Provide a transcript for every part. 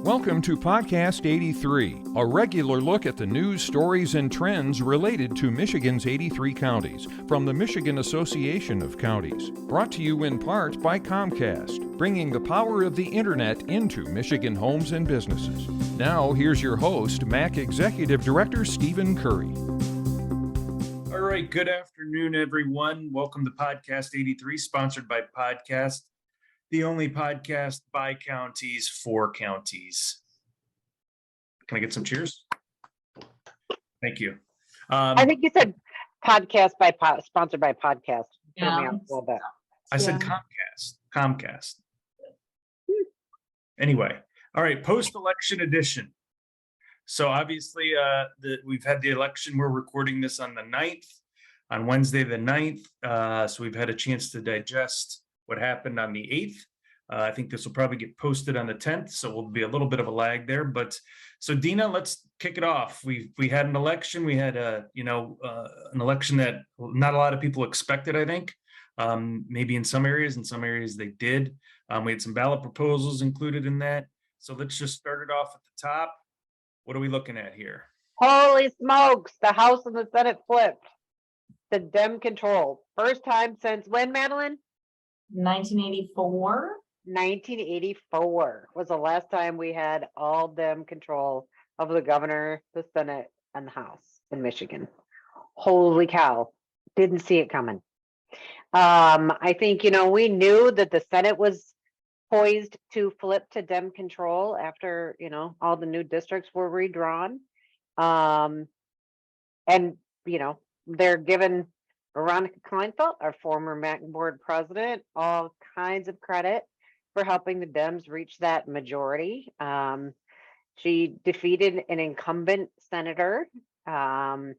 Welcome to Podcast 83, a regular look at the news, stories, and trends related to Michigan's 83 counties from the Michigan Association of Counties. Brought to you in part by Comcast, bringing the power of the internet into Michigan homes and businesses. Now, here's your host, MAC Executive Director Stephen Currie. All right, good afternoon, everyone. Welcome to Podcast 83, sponsored by Podcast, the only podcast by counties for counties. Can I get some cheers? Thank you. I think you said podcast by sponsored by Podcast. Yeah. Me off a little bit. I said Comcast. Anyway, all right, post-election edition. So obviously, we've had the election. We're recording this on the 9th, on Wednesday the 9th. So we've had a chance to digest what happened on the 8th. I think this will probably get posted on the 10th, so we'll be a little bit of a lag there. But so Deena, let's kick it off. We had an election. We had an election that not a lot of people expected, I think. Maybe in some areas they did. We had some ballot proposals included in that. So let's just start it off at the top. What are we looking at here? Holy smokes! The House and the Senate flipped. The Dem control. First time since when, Madeline? 1984. 1984 was the last time we had all Dem control of the governor, the Senate, and the House in Michigan. Holy cow. Didn't see it coming. I think, we knew that the Senate was poised to flip to Dem control after, all the new districts were redrawn. And, they're given Veronica Kleinfeld, our former MAC board president, all kinds of credit for helping the Dems reach that majority. She defeated an incumbent senator and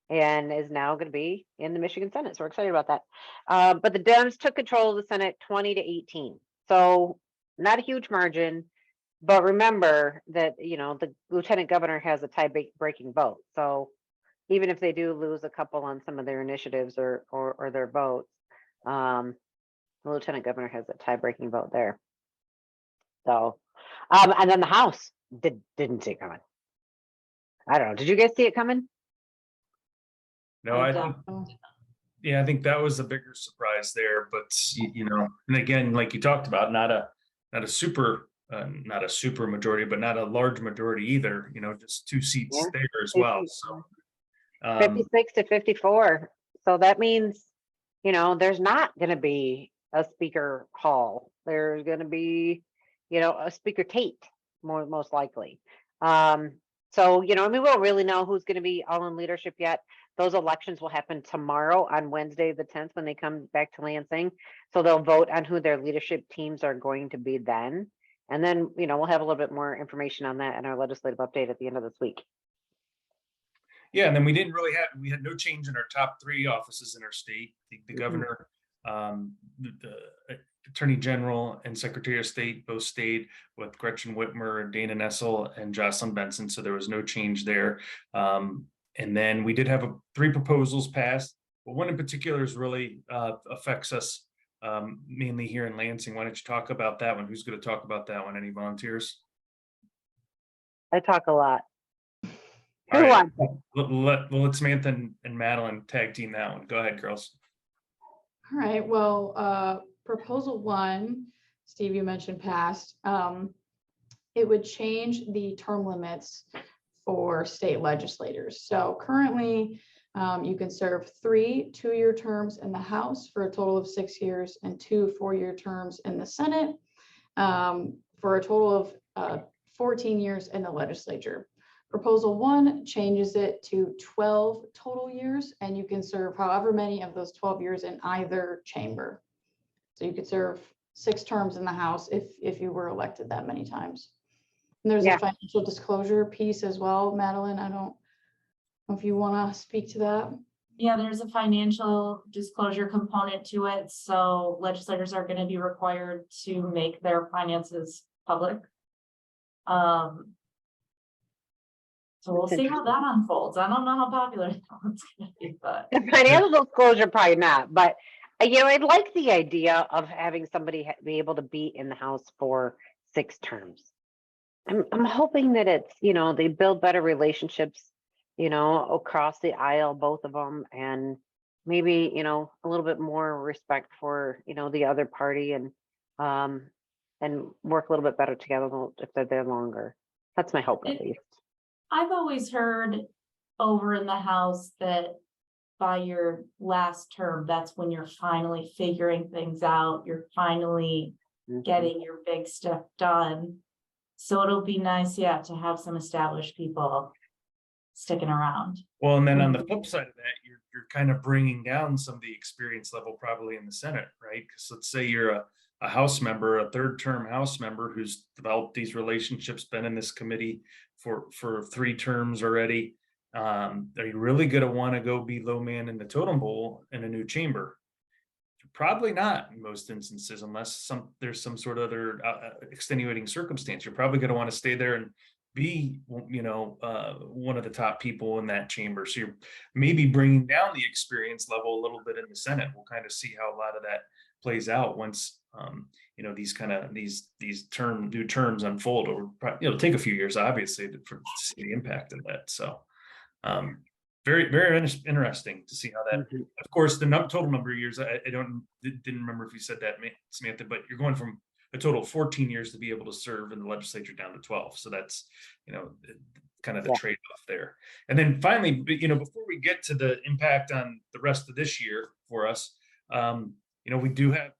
is now going to be in the Michigan Senate. So we're excited about that. But the Dems took control of the Senate 20-18. So not a huge margin, but remember that, the lieutenant governor has a tie-breaking vote. So even if they do lose a couple on some of their initiatives or their votes, the lieutenant governor has a tie-breaking vote there. So, and then the House didn't see it coming. I don't know. Did you guys see it coming? No, I think that was a bigger surprise there. But and again, like you talked about, not a super majority, but not a large majority either. Just two seats there as well. So 56 to 54. So that means, there's not going to be a Speaker Hall. There's going to be, a Speaker Tate, most likely. So, we won't really know who's going to be all in leadership yet. Those elections will happen tomorrow on Wednesday, the 10th, when they come back to Lansing. So they'll vote on who their leadership teams are going to be then. And then, we'll have a little bit more information on that in our legislative update at the end of this week. Yeah, and then we had no change in our top three offices in our state. The governor, the attorney general, and secretary of state both stayed with Gretchen Whitmer, Dana Nessel, and Jocelyn Benson. So there was no change there. And then we did have three proposals passed, but one in particular is really affects us mainly here in Lansing. Why don't you talk about that one? Who's going to talk about that one? Any volunteers? I talk a lot. Who wants it? Let Samantha and Madeline tag team that one. Go ahead, girls. All right. Well, proposal one, Steve, you mentioned passed. It would change the term limits for state legislators. So currently, you can serve 3 2-year terms in the House for a total of 6 years and 2 4-year terms in the Senate for a total of 14 years in the legislature. Proposal one changes it to 12 total years, and you can serve however many of those 12 years in either chamber. So you could serve 6 terms in the House if you were elected that many times. And there's a financial disclosure piece as well, Madeline. I don't know if you want to speak to that. Yeah, there's a financial disclosure component to it. So legislators are going to be required to make their finances public. So we'll see how that unfolds. I don't know how popular that one's going to be, but the financial disclosure probably not. But I like the idea of having somebody be able to be in the House for 6 terms. I'm hoping that it's, they build better relationships, across the aisle, both of them, and maybe, a little bit more respect for, the other party, um, and work a little bit better together if they're there longer. That's my hope, at It- least. I've always heard over in the House that by your last term, that's when you're finally figuring things out. You're finally Mhm. getting your big stuff done. So it'll be nice, yeah, to have some established people sticking around. Well, and then on the flip side of that, you're kind of bringing down some of the experience level probably in the Senate, right? Because let's say you're a House member, a third term House member who's developed these relationships, been in this committee for 3 terms already. Are you really going to want to go be low man in the totem pole in a new chamber? Probably not in most instances, unless there's some sort of other extenuating circumstance. You're probably going to want to stay there and be, one of the top people in that chamber. So you're maybe bringing down the experience level a little bit in the Senate. We'll kind of see how a lot of that plays out once, these new terms unfold. Or it'll take a few years, obviously, to see the impact of that. So, very, very interesting to see how that. Mhm. Of course, the total number of years, I didn't remember if you said that, Samantha, but you're going from a total of 14 years to be able to serve in the legislature down to 12. So that's, kind of the Yeah. trade-off there. And then finally, before we get to the impact on the rest of this year for us, we do have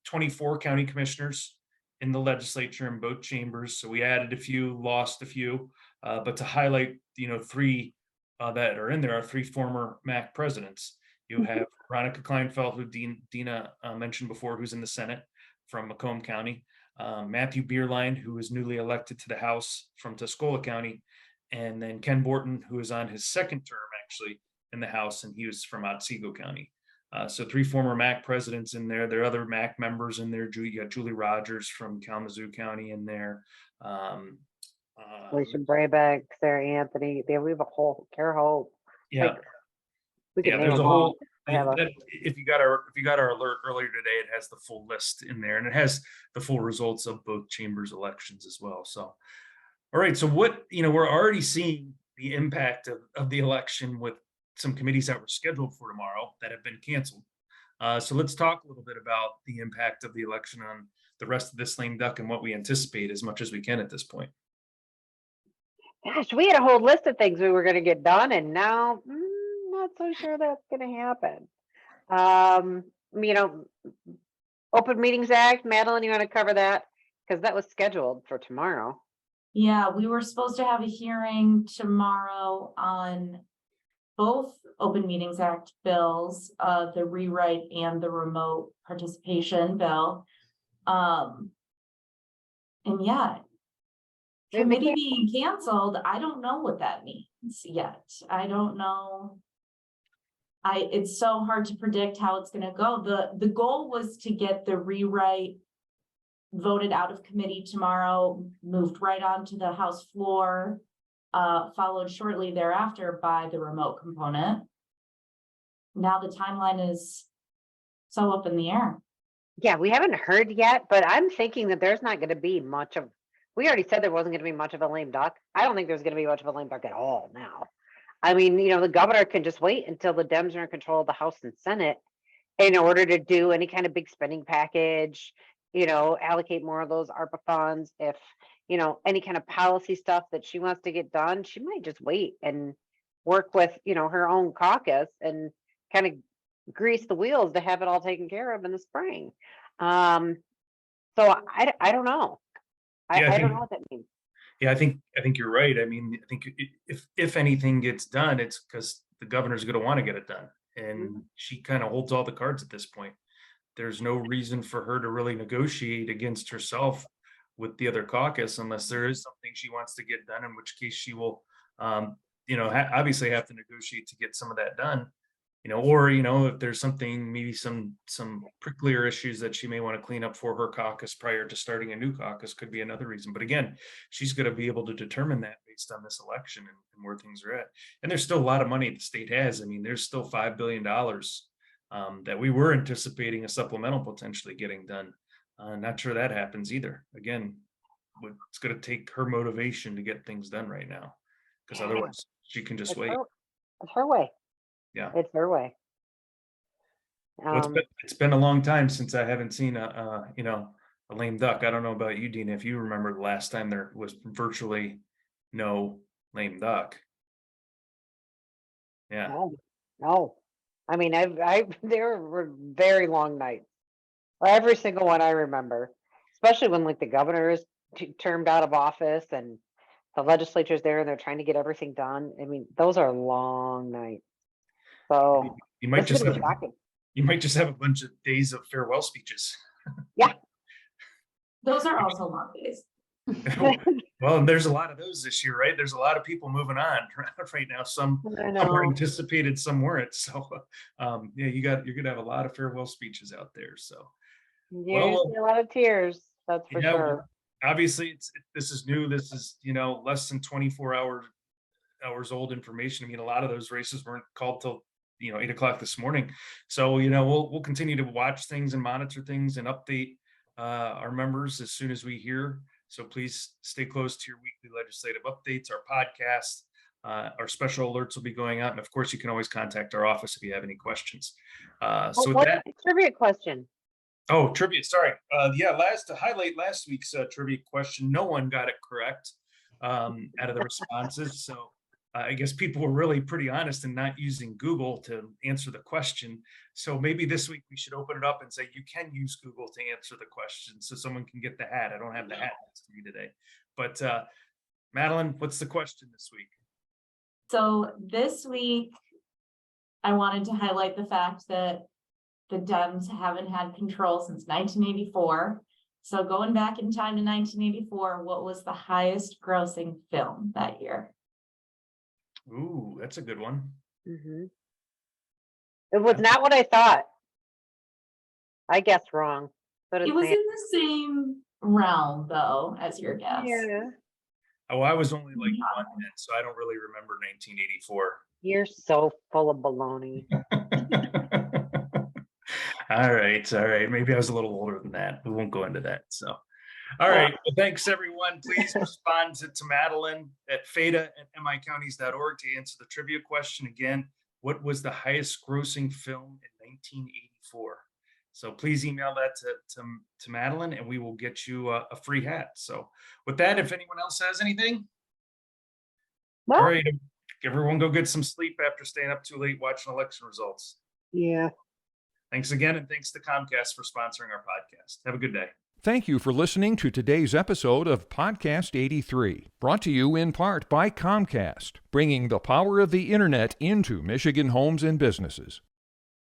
24 county commissioners in the legislature in both chambers. So we added a few, lost a few, but to highlight, 3 that are in there are 3 former MAC presidents. You have Veronica Kleinfeld, who Deena mentioned before, who's in the Senate from Macomb County, Matthew Bierlein, who was newly elected to the House from Tuscola County, and then Ken Borton, who is on his 2nd term actually in the House, and he was from Otsego County. So 3 former MAC presidents in there. There are other MAC members in there. You got Julie Rogers from Kalamazoo County in there. Alicia Brabeck, Sarah Anthony, we have a whole Care Hope. Yeah, Like, we can yeah. name There's a them all. whole. We have a- If you got our alert earlier today, it has the full list in there, and it has the full results of both chambers elections as well. So, all right. So what we're already seeing the impact of the election with some committees that were scheduled for tomorrow that have been canceled. So let's talk a little bit about the impact of the election on the rest of this lame duck and what we anticipate as much as we can at this point. Gosh, we had a whole list of things we were going to get done, and now not so sure that's going to happen. Open Meetings Act, Madeline, you want to cover that? Because that was scheduled for tomorrow. Yeah, we were supposed to have a hearing tomorrow on both Open Meetings Act bills, the rewrite and the remote participation bill. And yeah, Maybe committee being canceled, I don't know what that means yet. I don't know. It's so hard to predict how it's gonna go. The goal was to get the rewrite voted out of committee tomorrow, moved right onto the House floor, followed shortly thereafter by the remote component. Now the timeline is so up in the air. Yeah, we haven't heard yet, but I'm thinking that there's not going to be much of. We already said there wasn't going to be much of a lame duck. I don't think there's going to be much of a lame duck at all now. I mean, the governor can just wait until the Dems are in control of the House and Senate in order to do any kind of big spending package, allocate more of those ARPA funds. If, any kind of policy stuff that she wants to get done, she might just wait and work with, her own caucus and kind of grease the wheels to have it all taken care of in the spring. So I don't know. Yeah, I don't know what that means. Yeah, I think you're right. I mean, I think if anything gets done, it's because the governor's going to want to get it done, and she kind of holds all the cards at this point. There's no reason for her to really negotiate against herself with the other caucus unless there is something she wants to get done, in which case she will, obviously have to negotiate to get some of that done. Or if there's something, maybe some pricklier issues that she may want to clean up for her caucus prior to starting a new caucus could be another reason. But again, she's going to be able to determine that based on this election and where things are at. And there's still a lot of money the state has. I mean, there's still $5 billion that we were anticipating a supplemental potentially getting done. Not sure that happens either. Again, it's going to take her motivation to get things done right now, because Yeah. otherwise she can just It's wait. it's her way. Yeah. It's her way. Well, Um, it's been a long time since I haven't seen a lame duck. I don't know about you, Deena, if you remember the last time there was virtually no lame duck. Yeah. no, no. I mean, there were very long nights. Every single one I remember, especially when like the governor is termed out of office and the legislature's there and they're trying to get everything done. I mean, those are long nights. So You might this just would be have shocking. you might just have a bunch of days of farewell speeches. Yeah. Those are also long days. Well, and there's a lot of those this year, right? There's a lot of people moving on right now. Some I were know. anticipated, some weren't. So, yeah, you're gonna have a lot of farewell speeches out there. So, You're gonna well, see a lot of tears, that's for yeah, sure. obviously this is new. This is, less than 24 hours old information. I mean, a lot of those races weren't called till 8 o'clock this morning. So, we'll continue to watch things and monitor things and update our members as soon as we hear. So please stay close to your weekly legislative updates, our podcast, our special alerts will be going out. And of course, you can always contact our office if you have any questions. So with What's that, the trivia question? oh, trivia, sorry. Yeah, to highlight last week's trivia question, no one got it correct out of the responses. So I guess people were really pretty honest in not using Google to answer the question. So maybe this week we should open it up and say you can use Google to answer the question so someone can get the hat. I don't have the hat next to me today. But Madeline, what's the question this week? So this week, I wanted to highlight the fact that the Dems haven't had control since 1984. So going back in time to 1984, what was the highest grossing film that year? Ooh, that's a good one. Mm-hmm. It was not what I thought. I guessed wrong. So did It was in Sam. the same realm, though, as your guess. Yeah. Oh, I was only like one then, so I don't really remember 1984. You're so full of baloney. All right. Maybe I was a little older than that. We won't go into that. So, all right. Well, thanks everyone. Please respond to Madeline at Fata at micounties.org to answer the trivia question again. What was the highest grossing film in 1984? So please email that to Madeline and we will get you a free hat. So with that, if anyone else has anything, Well, all right, everyone go get some sleep after staying up too late watching election results. yeah. Thanks again, and thanks to Comcast for sponsoring our podcast. Have a good day. Thank you for listening to today's episode of Podcast 83, brought to you in part by Comcast, bringing the power of the internet into Michigan homes and businesses.